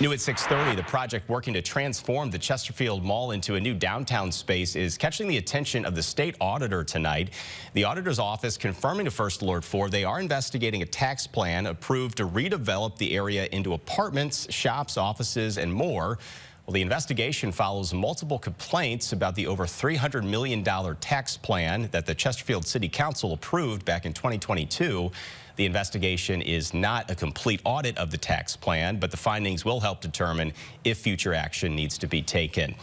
New at 6:30, the project working to transform the Chesterfield Mall into a new downtown space is catching the attention of the state auditor tonight. The auditor's office confirming to First Alert 4 they are investigating a tax plan approved to redevelop the area into apartments, shops, offices, and more. Well, the investigation follows multiple complaints about the over $300 million tax plan that the Chesterfield City Council approved back in 2022. The investigation is not a complete audit of the tax plan, but the findings will help determine if future action needs to be taken.